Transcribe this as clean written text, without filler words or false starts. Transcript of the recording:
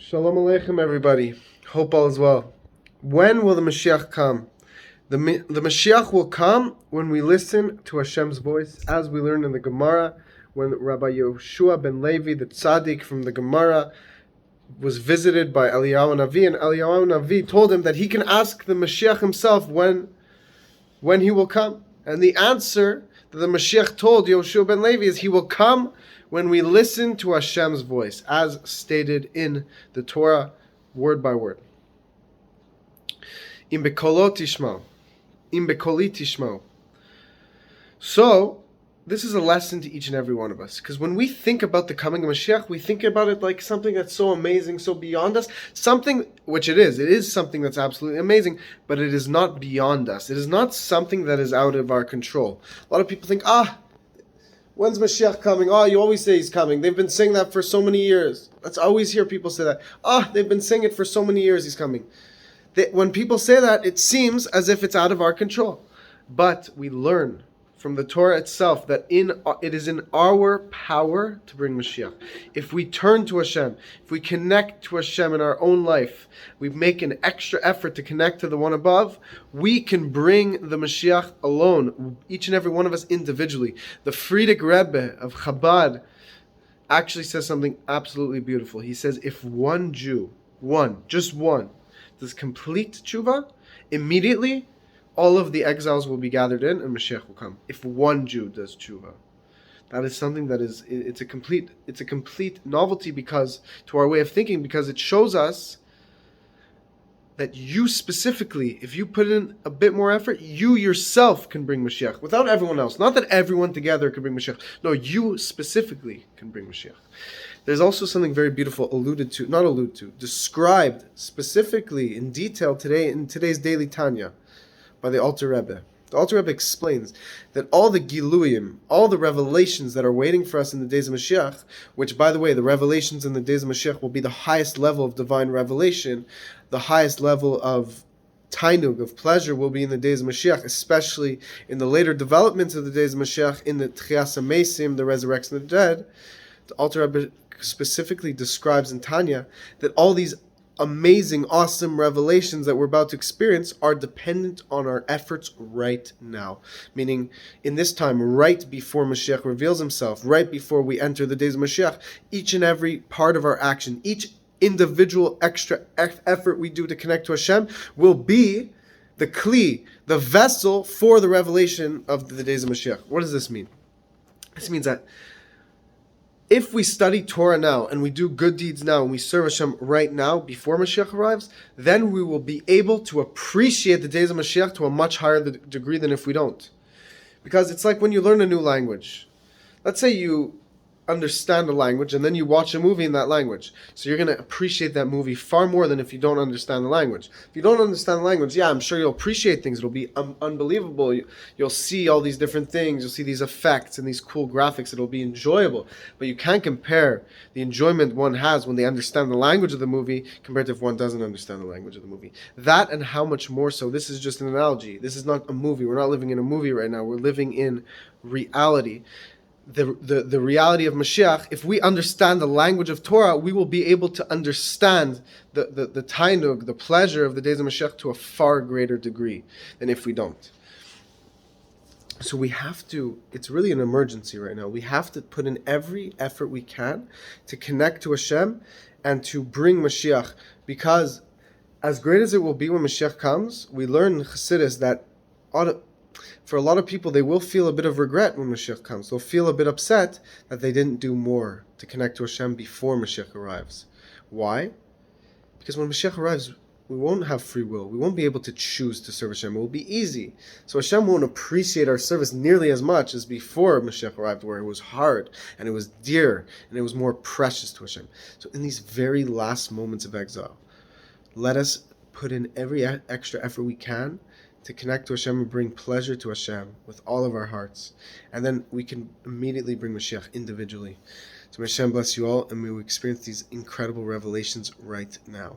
Shalom Aleichem, everybody. Hope all is well. When will the Mashiach come? The Mashiach will come when we listen to Hashem's voice, as we learned in the Gemara, when Rabbi Yoshua ben Levi, the Tzaddik from the Gemara, was visited by Eliyahu Navi, and Eliyahu Navi told him that he can ask the Mashiach himself when he will come. And the answer that the Mashiach told Yoshua ben Levi is he will come when we listen to Hashem's voice, as stated in the Torah, word by word. Im bekolo tishmau. Im bekoli tishmau. So, this is a lesson to each and every one of us. Because when we think about the coming of Mashiach, we think about it like something that's so amazing, so beyond us. Something, which it is something that's absolutely amazing, but it is not beyond us. It is not something that is out of our control. A lot of people think, when's Mashiach coming? You always say he's coming. They've been saying that for so many years. Let's always hear people say that. They've been saying it for so many years, he's coming. When people say that, it seems as if it's out of our control. But we learn from the Torah itself that it is in our power to bring Mashiach. If we turn to Hashem, if we connect to Hashem in our own life, we make an extra effort to connect to the one above, we can bring the Mashiach alone, each and every one of us individually. The Frierdiker Rebbe of Chabad actually says something absolutely beautiful. He says, if one Jew, just one, does complete tshuva, immediately all of the exiles will be gathered in and Mashiach will come. If one Jew does tshuva. That is something that is, it's a complete novelty because, to our way of thinking, because it shows us that you specifically, if you put in a bit more effort, you yourself can bring Mashiach without everyone else. Not that everyone together can bring Mashiach. No, you specifically can bring Mashiach. There's also something very beautiful described specifically in detail today in today's daily Tanya by the Alter Rebbe. The Alter Rebbe explains that all the Giluyim, all the revelations that are waiting for us in the days of Mashiach, which, by the way, the revelations in the days of Mashiach will be the highest level of divine revelation, the highest level of tainug, of pleasure, will be in the days of Mashiach, especially in the later developments of the days of Mashiach, in the Tchias HaMesim, the resurrection of the dead. The Alter Rebbe specifically describes in Tanya that all these amazing, awesome revelations that we're about to experience are dependent on our efforts right now. Meaning, in this time, right before Mashiach reveals himself, right before we enter the days of Mashiach, each and every part of our action, each individual extra effort we do to connect to Hashem will be the kli, the vessel for the revelation of the days of Mashiach. What does this mean? This means that if we study Torah now, and we do good deeds now, and we serve Hashem right now, before Mashiach arrives, then we will be able to appreciate the days of Mashiach to a much higher degree than if we don't. Because it's like when you learn a new language. Let's say you understand a language, and then you watch a movie in that language. So you're going to appreciate that movie far more than if you don't understand the language. If you don't understand the language, I'm sure you'll appreciate things. It'll be unbelievable. You'll see all these different things. You'll see these effects and these cool graphics. It'll be enjoyable. But you can't compare the enjoyment one has when they understand the language of the movie compared to if one doesn't understand the language of the movie. That and how much more so. This is just an analogy. This is not a movie. We're not living in a movie right now. We're living in reality. The reality of Mashiach, if we understand the language of Torah, we will be able to understand the tainug, the pleasure of the days of Mashiach to a far greater degree than if we don't. So we have to, it's really an emergency right now. We have to put in every effort we can to connect to Hashem and to bring Mashiach, because as great as it will be when Mashiach comes, we learn in Hasidut that for a lot of people, they will feel a bit of regret when Mashiach comes. They'll feel a bit upset that they didn't do more to connect to Hashem before Mashiach arrives. Why? Because when Mashiach arrives, we won't have free will. We won't be able to choose to serve Hashem. It will be easy. So Hashem won't appreciate our service nearly as much as before Mashiach arrived, where it was hard and it was dear and it was more precious to Hashem. So in these very last moments of exile, let us put in every extra effort we can to connect to Hashem and bring pleasure to Hashem with all of our hearts. And then we can immediately bring Mashiach individually. So may Hashem bless you all, and may we experience these incredible revelations right now.